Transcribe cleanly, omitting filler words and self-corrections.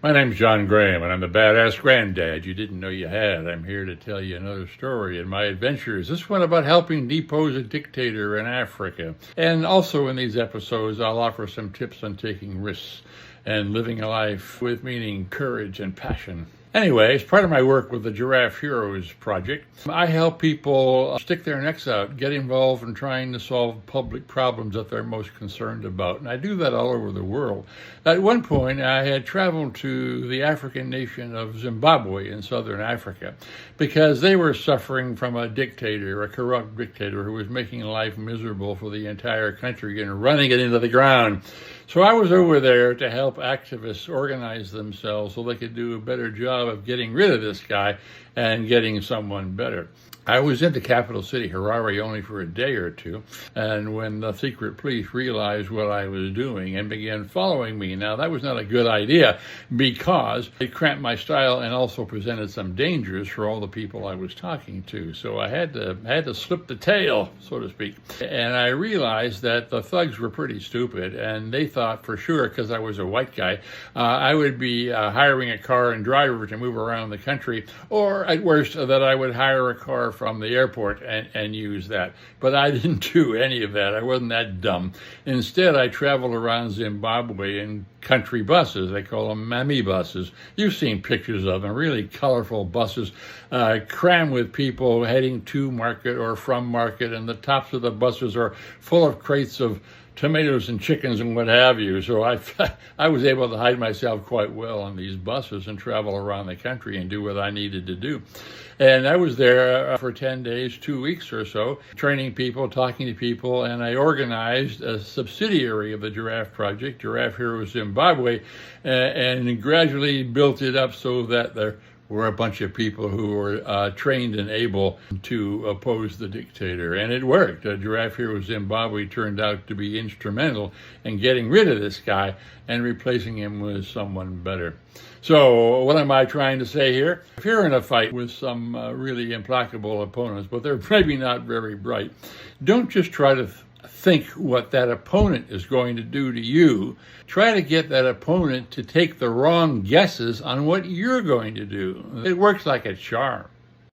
My name's John Graham, and I'm the badass Granddad you didn't know you had. I'm here to tell you another story in my adventures. This one about helping depose a dictator in Africa. And also in these episodes, I'll offer some tips on taking risks and living a life with meaning, courage, and passion. Anyway, as part of my work with the Giraffe Heroes project, I help people stick their necks out, get involved in trying to solve public problems that they're most concerned about. And I do that all over the world. At one point, I had traveled to the African nation of Zimbabwe in southern Africa because they were suffering from a dictator, a corrupt dictator who was making life miserable for the entire country and running it into the ground. So I was over there to help activists organize themselves so they could do a better job of getting rid of this guy and getting someone better. I was in the capital city, Harare, only for a day or two, and when the secret police realized what I was doing and began following me. Now, that was not a good idea because it cramped my style and also presented some dangers for all the people I was talking to. So I had to slip the tail, so to speak. And I realized that the thugs were pretty stupid, and they thought for sure, because I was a white guy, I would be hiring a car and driver to move around the country, or at worst, that I would hire a car from the airport and use that. But I didn't do any of that. I wasn't that dumb. Instead, I traveled around Zimbabwe in country buses. They call them Mami Buses. You've seen pictures of them, really colorful buses, crammed with people heading to market or from market, and the tops of the buses are full of crates of tomatoes and chickens and what have you. So I was able to hide myself quite well on these buses and travel around the country and do what I needed to do. And I was there for 10 days, 2 weeks or so, training people, talking to people, and I organized a subsidiary of the Giraffe Project, Giraffe Heroes Zimbabwe, and gradually built it up so that there were a bunch of people who were trained and able to oppose the dictator. And it worked. Giraffe Heroes Zimbabwe turned out to be instrumental in getting rid of this guy and replacing him with someone better. So what am I trying to say here? If you're in a fight with some really implacable opponents, but they're maybe not very bright, don't just try to think what that opponent is going to do to you. Try to get that opponent to take the wrong guesses on what you're going to do. It works like a charm.